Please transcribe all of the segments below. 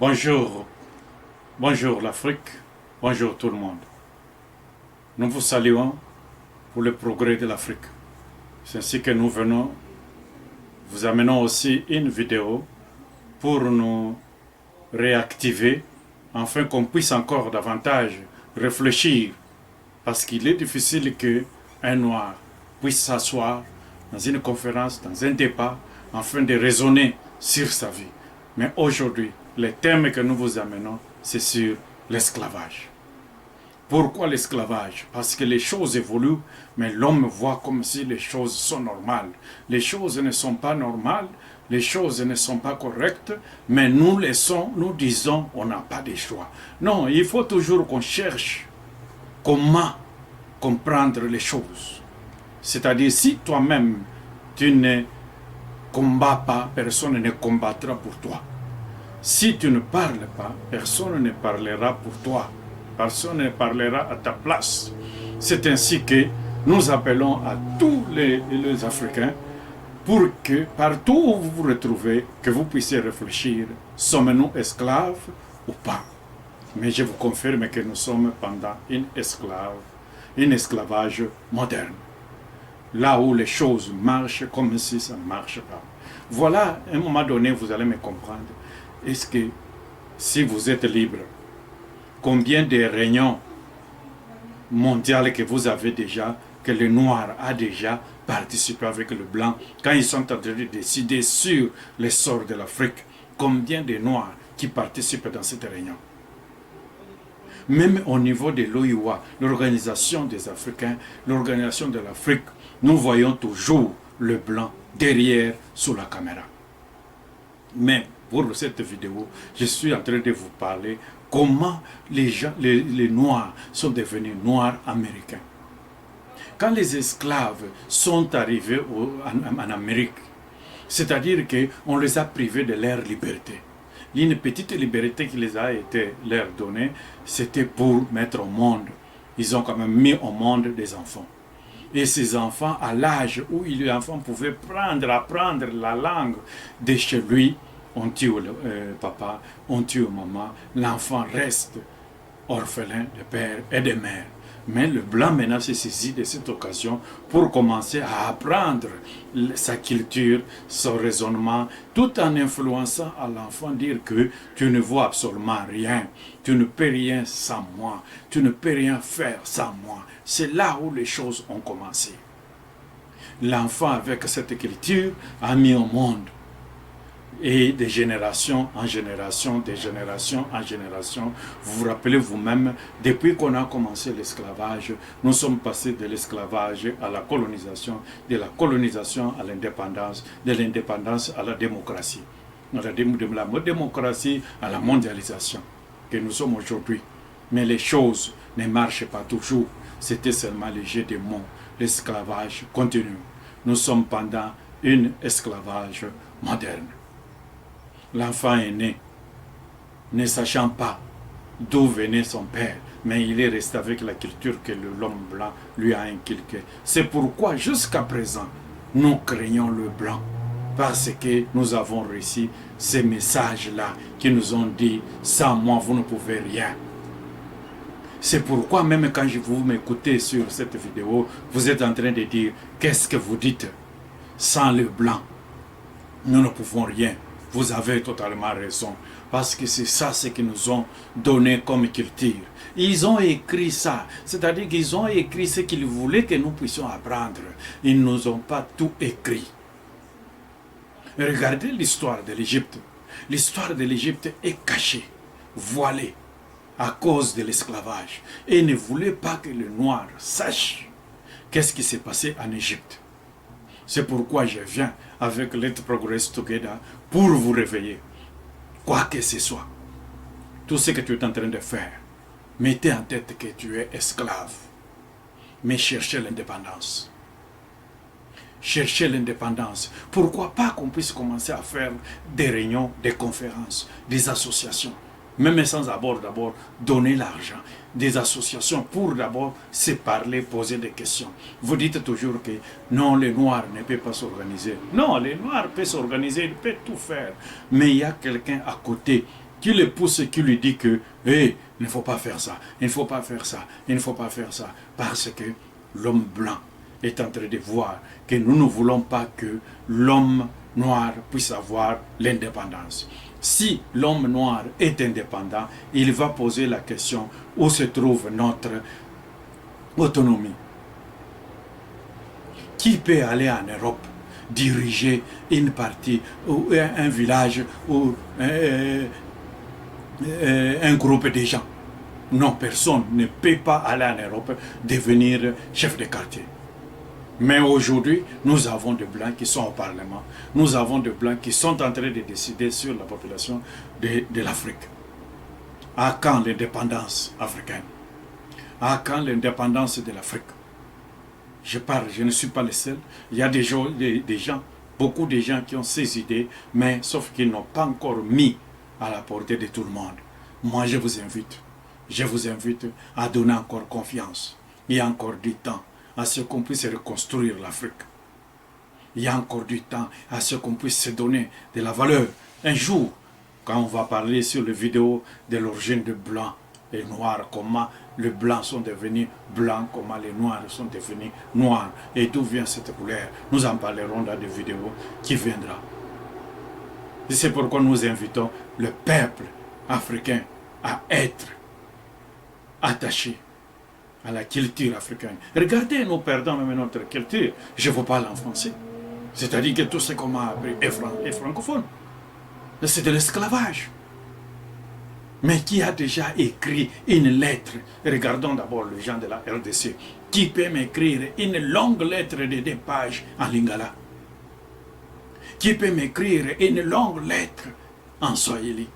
Bonjour, bonjour l'Afrique, bonjour tout le monde. Nous vous saluons pour le progrès de l'Afrique. C'est ainsi que nous vous amenons aussi une vidéo pour nous réactiver afin qu'on puisse encore davantage réfléchir, parce qu'il est difficile qu'un noir puisse s'asseoir dans une conférence, dans un débat, afin de raisonner sur sa vie. Mais aujourd'hui, les thèmes que nous vous amenons, c'est sur l'esclavage. Pourquoi l'esclavage? Parce que les choses évoluent, mais l'homme voit comme si les choses sont normales. Les choses ne sont pas normales, les choses ne sont pas correctes, mais nous disons, on n'a pas de choix. Non, il faut toujours qu'on cherche comment comprendre les choses. C'est-à-dire, si toi-même, tu ne combats pas, personne ne combattra pour toi. Si tu ne parles pas, personne ne parlera pour toi. Personne ne parlera à ta place. C'est ainsi que nous appelons à tous les Africains pour que partout où vous vous retrouvez, que vous puissiez réfléchir, sommes-nous esclaves ou pas? Mais je vous confirme que nous sommes pendant un esclavage moderne. Là où les choses marchent comme si ça ne marche pas. Voilà, à un moment donné, vous allez me comprendre. Est-ce que si vous êtes libre, combien de réunions mondiales que vous avez déjà, que le noir a déjà participé avec le blanc, quand ils sont en train de décider sur l'essor de l'Afrique, combien de noirs qui participent dans cette réunion? Même au niveau de l'OIWA, l'Organisation des Africains, l'Organisation de l'Afrique, nous voyons toujours le blanc derrière sous la caméra. Mais pour cette vidéo, je suis en train de vous parler comment les Noirs sont devenus Noirs américains. Quand les esclaves sont arrivés en Amérique, c'est-à-dire qu'on les a privés de leur liberté. Une petite liberté qui les a été leur donnée, c'était pour mettre au monde. Ils ont quand même mis au monde des enfants. Et ces enfants, à l'âge où l'enfant pouvait apprendre la langue de chez lui, on tue papa, on tue maman, l'enfant reste orphelin de père et de mère. Mais le blanc maintenant s'est saisi de cette occasion pour commencer à apprendre sa culture, son raisonnement, tout en influençant à l'enfant dire que tu ne vois absolument rien, tu ne peux rien sans moi, tu ne peux rien faire sans moi. C'est là où les choses ont commencé. L'enfant avec cette culture a mis au monde. Et de génération en génération, de génération en génération. Vous vous rappelez vous-même, depuis qu'on a commencé l'esclavage, nous sommes passés de l'esclavage à la colonisation, de la colonisation à l'indépendance, de l'indépendance à la démocratie. De la démocratie à la mondialisation que nous sommes aujourd'hui. Mais les choses ne marchent pas toujours. C'était seulement le jeu des mots. L'esclavage continue. Nous sommes pendant un esclavage moderne. L'enfant est né, ne sachant pas d'où venait son père, mais il est resté avec la culture que l'homme blanc lui a inculquée. C'est pourquoi jusqu'à présent, nous craignons le blanc, parce que nous avons réussi ces messages-là qui nous ont dit « sans moi, vous ne pouvez rien ». C'est pourquoi même quand vous m'écoutez sur cette vidéo, vous êtes en train de dire « qu'est-ce que vous dites? Sans le blanc, nous ne pouvons rien ». Vous avez totalement raison, parce que c'est ça ce qu'ils nous ont donné comme culture. Ils ont écrit ça, c'est-à-dire qu'ils ont écrit ce qu'ils voulaient que nous puissions apprendre. Ils ne nous ont pas tout écrit. Regardez l'histoire de l'Égypte. L'histoire de l'Égypte est cachée, voilée, à cause de l'esclavage. Et ne voulait pas que le noir sache qu'est-ce qui s'est passé en Égypte. C'est pourquoi je viens avec Let's Progress Together pour vous réveiller. Quoi que ce soit, tout ce que tu es en train de faire, mettez en tête que tu es esclave. Mais cherchez l'indépendance. Cherchez l'indépendance. Pourquoi pas qu'on puisse commencer à faire des réunions, des conférences, des associations. Même sans d'abord donner l'argent. Des associations pour d'abord se parler, poser des questions. Vous dites toujours que non, les Noirs ne peuvent pas s'organiser. Non, les Noirs peuvent s'organiser, ils peuvent tout faire. Mais il y a quelqu'un à côté qui le pousse et qui lui dit que hey, il ne faut pas faire ça, il ne faut pas faire ça, il ne faut pas faire ça, parce que l'homme blanc est en train de voir que nous ne voulons pas que l'homme noir puisse avoir l'indépendance. Si l'homme noir est indépendant, il va poser la question où se trouve notre autonomie. Qui peut aller en Europe diriger une partie ou un village ou un groupe de gens? Non, personne ne peut pas aller en Europe devenir chef de quartier. Mais aujourd'hui, nous avons des Blancs qui sont au Parlement. Nous avons des Blancs qui sont en train de décider sur la population de l'Afrique. À quand l'indépendance africaine? À quand l'indépendance de l'Afrique? Je parle, je ne suis pas le seul. Il y a des gens, beaucoup de gens qui ont ces idées, mais sauf qu'ils n'ont pas encore mis à la portée de tout le monde. Moi, je vous invite à donner encore confiance. Il y a encore du temps à ce qu'on puisse reconstruire l'Afrique. Il y a encore du temps à ce qu'on puisse se donner de la valeur. Un jour, quand on va parler sur les vidéos de l'origine de blanc et noir, comment les blancs sont devenus blancs, comment les noirs sont devenus noirs, et d'où vient cette couleur, nous en parlerons dans des vidéos qui viendront. Et c'est pourquoi nous invitons le peuple africain à être attaché à la culture africaine. Regardez, nous perdons même notre culture. Je vous parle en français. C'est-à-dire que tout ce qu'on m'a appris est francophone. C'est de l'esclavage. Mais qui a déjà écrit une lettre? Regardons d'abord les gens de la RDC. Qui peut m'écrire une longue lettre de 2 pages en lingala? Qui peut m'écrire une longue lettre en swahili?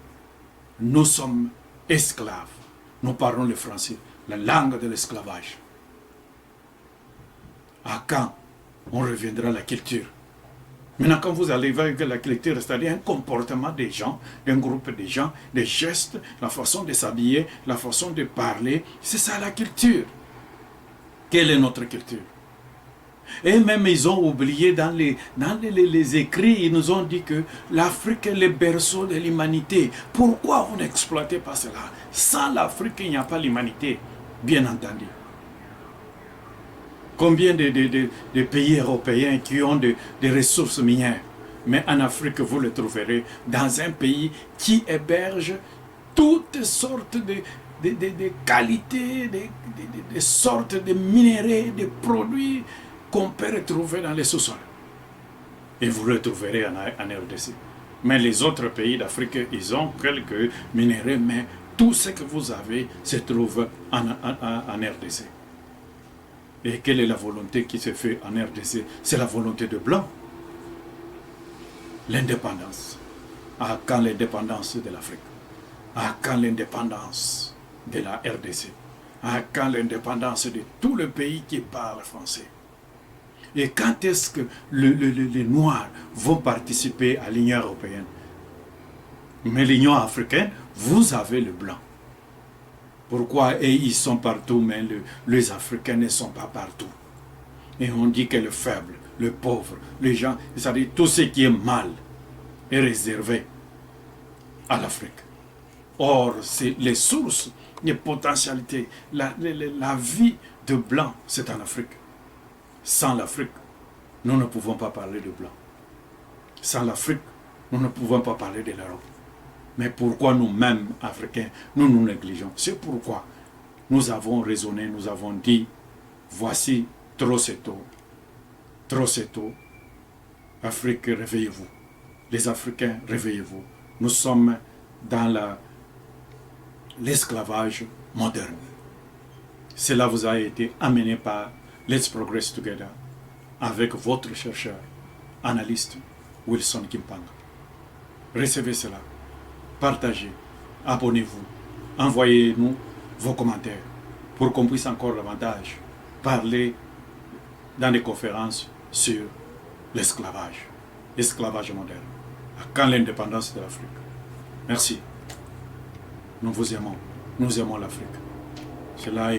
Nous sommes esclaves. Nous parlons le français, la langue de l'esclavage. À quand on reviendra à la culture? Maintenant, quand vous allez vers la culture, c'est-à-dire un comportement des gens, d'un groupe de gens, des gestes, la façon de s'habiller, la façon de parler, c'est ça la culture. Quelle est notre culture? Et même ils ont oublié dans les écrits, ils nous ont dit que l'Afrique est le berceau de l'humanité. Pourquoi vous n'exploitez pas cela? Sans l'Afrique, il n'y a pas l'humanité, bien entendu. Combien de pays européens qui ont des ressources minières? Mais en Afrique, vous le trouverez dans un pays qui héberge toutes sortes de qualités, de sortes de minéraux, de produits qu'on peut retrouver dans les sous-sols. Et vous le trouverez en RDC. Mais les autres pays d'Afrique, ils ont quelques minéraux, mais tout ce que vous avez se trouve en RDC. Et quelle est la volonté qui se fait en RDC? C'est la volonté de blanc. L'indépendance. À quand l'indépendance de l'Afrique? À quand l'indépendance de la RDC? À quand l'indépendance de tout le pays qui parle français? Et quand est-ce que les Noirs vont participer à l'Union européenne? Mais l'Union africaine, vous avez le blanc. Pourquoi ils sont partout, mais les Africains ne sont pas partout? Et on dit que le faible, le pauvre, les gens, c'est-à-dire tout ce qui est mal est réservé à l'Afrique. Or, c'est les sources, les potentialités, la vie de blanc, c'est en Afrique. Sans l'Afrique, nous ne pouvons pas parler de blanc. Sans l'Afrique, nous ne pouvons pas parler de l'Europe. Mais pourquoi nous-mêmes, Africains, nous nous négligeons? C'est pourquoi nous avons raisonné, nous avons dit, voici, trop c'est tôt. Trop c'est tôt. Afrique, réveillez-vous. Les Africains, réveillez-vous. Nous sommes dans l'esclavage moderne. Cela vous a été amené par Let's Progress Together avec votre chercheur, analyste Wilson Kimpanga. Recevez cela. Partagez, abonnez-vous, envoyez-nous vos commentaires pour qu'on puisse encore davantage parler dans des conférences sur l'esclavage moderne. À quand l'indépendance de l'Afrique? Merci. Nous vous aimons, nous aimons l'Afrique. Cela est